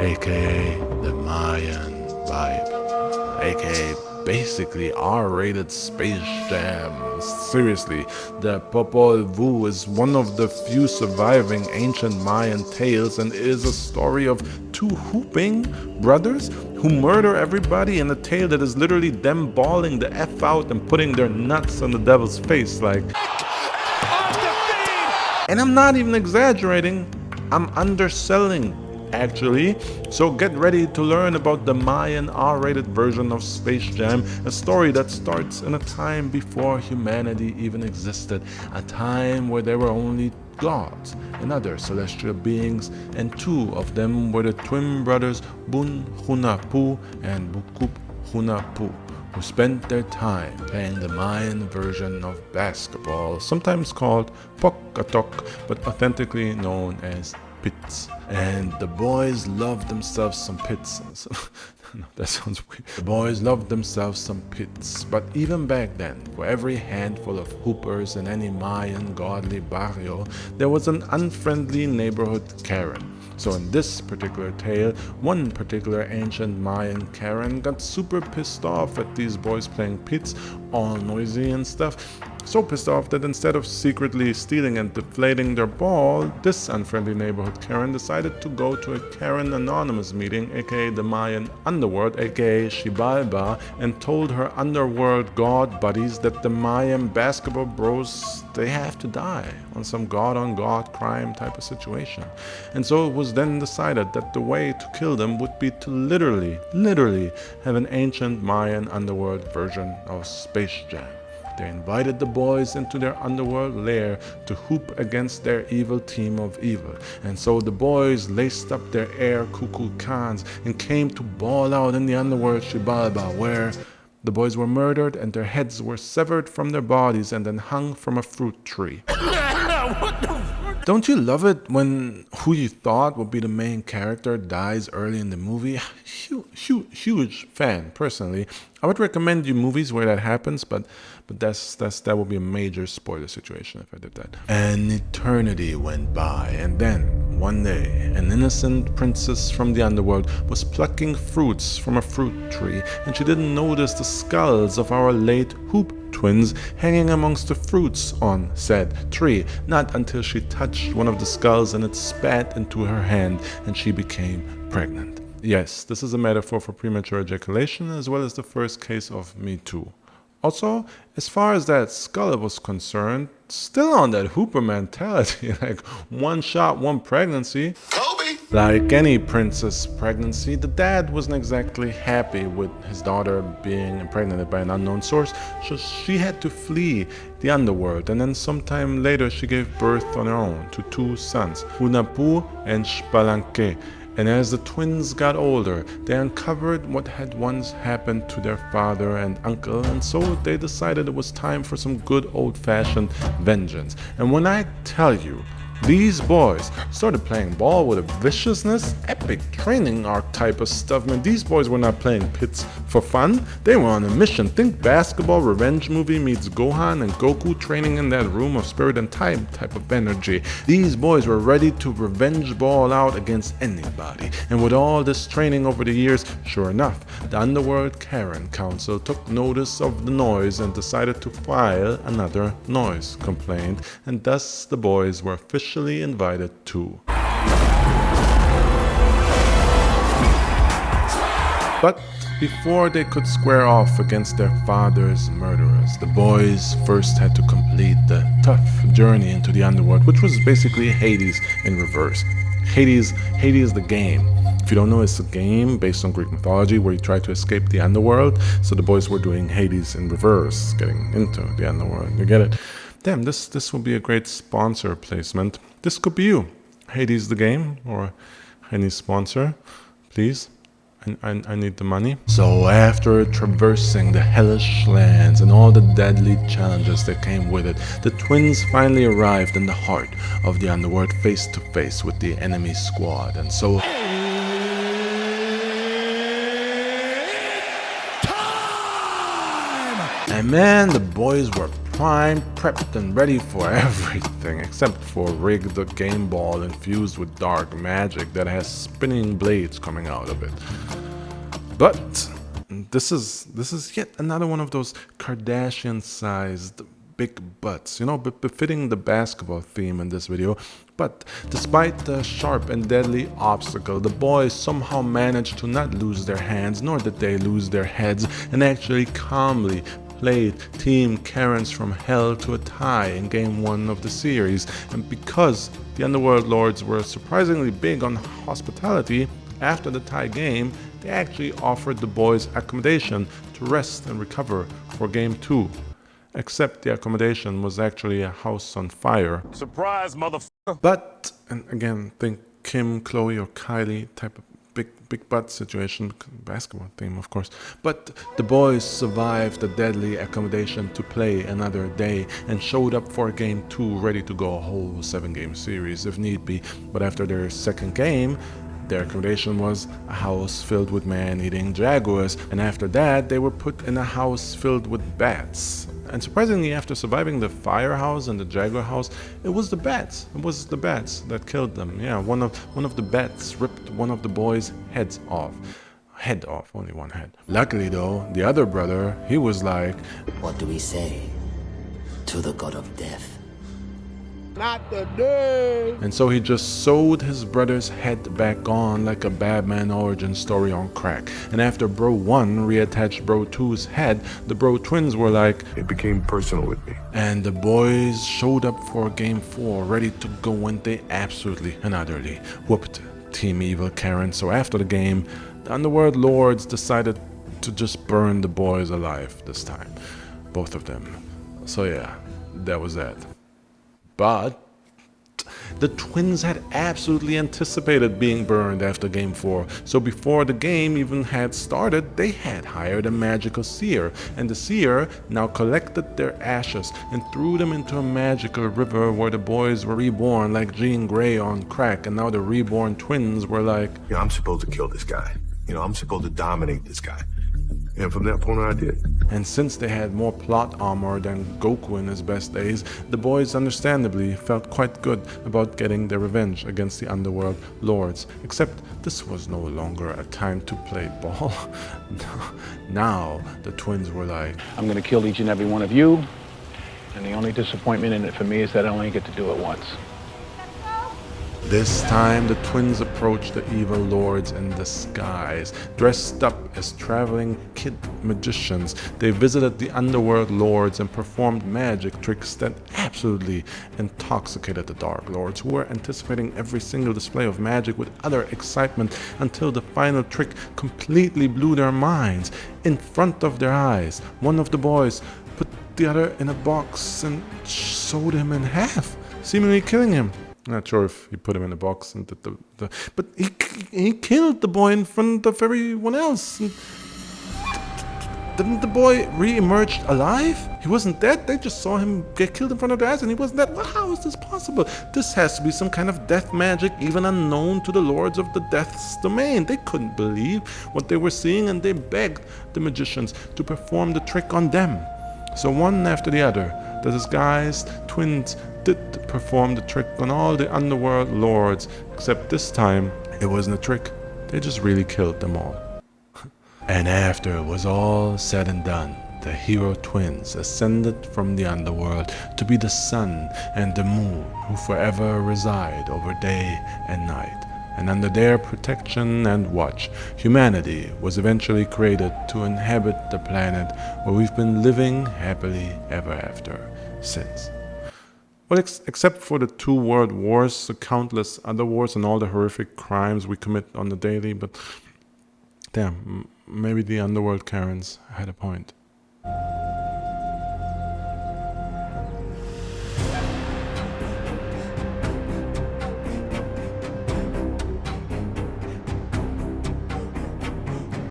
aka the Mayan vibe, aka basically R-rated Space Jam. Seriously, the Popol Vuh is one of the few surviving ancient Mayan tales and is a story of two whooping brothers who murder everybody in a tale that is literally them bawling the F out and putting their nuts on the devil's face like... And I'm not even exaggerating, I'm underselling actually. So get ready to learn about the Mayan R-rated version of Space Jam, a story that starts in a time before humanity even existed, a time where there were only gods and other celestial beings, and two of them were the twin brothers Hun-Hunahpu and Vucub Hunahpu, who spent their time playing the Mayan version of basketball, sometimes called Pok-a-tok, but authentically known as pits. And the boys loved themselves some pits. No, that sounds weird. The boys loved themselves some pits. But even back then, for every handful of hoopers in any Mayan godly barrio, there was an unfriendly neighborhood Karen. So in this particular tale, one particular ancient Mayan Karen got super pissed off at these boys playing pits, all noisy and stuff. So pissed off that instead of secretly stealing and deflating their ball, this unfriendly neighborhood Karen decided to go to a Karen Anonymous meeting, aka the Mayan Underworld, aka Xibalba, and told her Underworld god buddies that the Mayan basketball bros, they have to die on some god-on-god crime type of situation. And so it was then decided that the way to kill them would be to literally have an ancient Mayan Underworld version of Space Jam. They invited the boys into their underworld lair to hoop against their evil team of evil. And so the boys laced up their air cuckoo cans and came to ball out in the underworld Xibalba, where the boys were murdered and their heads were severed from their bodies and then hung from a fruit tree. Don't you love it when who you thought would be the main character dies early in the movie? Huge fan, personally. I would recommend you movies where that happens, but that would be a major spoiler situation if I did that. An eternity went by, and then, one day, an innocent princess from the underworld was plucking fruits from a fruit tree, and she didn't notice the skulls of our late hoop twins hanging amongst the fruits on said tree, not until she touched one of the skulls and it spat into her hand and she became pregnant. Yes, this is a metaphor for premature ejaculation as well as the first case of Me Too. Also, as far as that skull was concerned, still on that hooper mentality, like one shot, one pregnancy. Kobe! Like any princess pregnancy, the dad wasn't exactly happy with his daughter being impregnated by an unknown source, so she had to flee the underworld, and then sometime later she gave birth on her own to two sons, Hunahpu and Xbalanque. And as the twins got older, they uncovered what had once happened to their father and uncle, and so they decided it was time for some good old-fashioned vengeance. And when I tell you, these boys started playing ball with a viciousness, epic training arc type of stuff. Man, these boys were not playing pits for fun. They were on a mission. Think basketball revenge movie meets Gohan and Goku training in that room of spirit and time type of energy. These boys were ready to revenge ball out against anybody. And with all this training over the years, sure enough, the Underworld Karen Council took notice of the noise and decided to file another noise complaint. And thus the boys were officially invited too. But before they could square off against their father's murderers, the boys first had to complete the tough journey into the underworld, which was basically Hades in reverse. Hades the game. If you don't know, it's a game based on Greek mythology where you try to escape the underworld. So the boys were doing Hades in reverse, getting into the underworld. You get it? Damn, this will be a great sponsor placement. This could be you. Hades the game, or any sponsor, please. I need the money. So after traversing the hellish lands and all the deadly challenges that came with it, the twins finally arrived in the heart of the underworld, face to face with the enemy squad. And so... And man, the boys were primed, prepped, and ready for everything except for a rigged game ball infused with dark magic that has spinning blades coming out of it. But this is yet another one of those Kardashian-sized big butts, you know, befitting the basketball theme in this video. But despite the sharp and deadly obstacle, the boys somehow managed to not lose their hands, nor did they lose their heads, and actually calmly played Team Karens from Hell to a tie in Game 1 of the series. And because the Underworld Lords were surprisingly big on hospitality, after the tie game, they actually offered the boys accommodation to rest and recover for Game 2. Except the accommodation was actually a house on fire. Surprise, motherfucker! But, and again, think Kim, Chloe, or Kylie type of big butt situation, basketball theme of course. But the boys survived the deadly accommodation to play another day and showed up for Game 2 ready to go a whole 7-game series if need be. But after their second game, their accommodation was a house filled with man-eating jaguars, and after that they were put in a house filled with bats. And surprisingly, after surviving the firehouse and the jaguar house, it was the bats. It was the bats that killed them. Yeah, one of the bats ripped one of the boys' heads off. Head off, only one head. Luckily though, the other brother, he was like, "What do we say to the god of death?" Not today! And so he just sewed his brother's head back on like a Batman origin story on crack. And after Bro 1 reattached Bro 2's head, the Bro twins were like, It became personal with me. and the boys showed up for Game 4 ready to go, and they absolutely and utterly whooped Team Evil Karen. So after the game, the Underworld Lords decided to just burn the boys alive this time. Both of them. So yeah, that was that. But the twins had absolutely anticipated being burned after Game 4, so before the game even had started, they had hired a magical seer, and the seer now collected their ashes and threw them into a magical river where the boys were reborn like Jean Grey on crack, and now the reborn twins were like, You know, I'm supposed to kill this guy. You know, I'm supposed to dominate this guy. And from that point on, I did. And since they had more plot armor than Goku in his best days, the boys understandably felt quite good about getting their revenge against the Underworld Lords. Except this was no longer a time to play ball. Now the twins were like, I'm going to kill each and every one of you, and the only disappointment in it for me is that I only get to do it once. This time the twins approached the evil lords in disguise. Dressed up as traveling kid magicians, they visited the Underworld Lords and performed magic tricks that absolutely intoxicated the Dark Lords, who were anticipating every single display of magic with utter excitement until the final trick completely blew their minds. In front of their eyes, one of the boys put the other in a box and sewed him in half, seemingly killing him. Not sure if he put him in a box and did but he killed the boy in front of everyone else. And didn't the boy re-emerge alive? He wasn't dead. They just saw him get killed in front of their eyes and he wasn't dead. Well, how is this possible? This has to be some kind of death magic even unknown to the lords of the Death's domain. They couldn't believe what they were seeing, and they begged the magicians to perform the trick on them. So one after the other, the disguised twins did perform the trick on all the Underworld Lords, except this time it wasn't a trick. They just really killed them all. And after it was all said and done, the hero twins ascended from the Underworld to be the sun and the moon who forever reside over day and night. And under their protection and watch, humanity was eventually created to inhabit the planet where we've been living happily ever after since. Well, except for the 2 world wars, the countless other wars, and all the horrific crimes we commit on the daily, but damn, maybe the Underworld Karens had a point.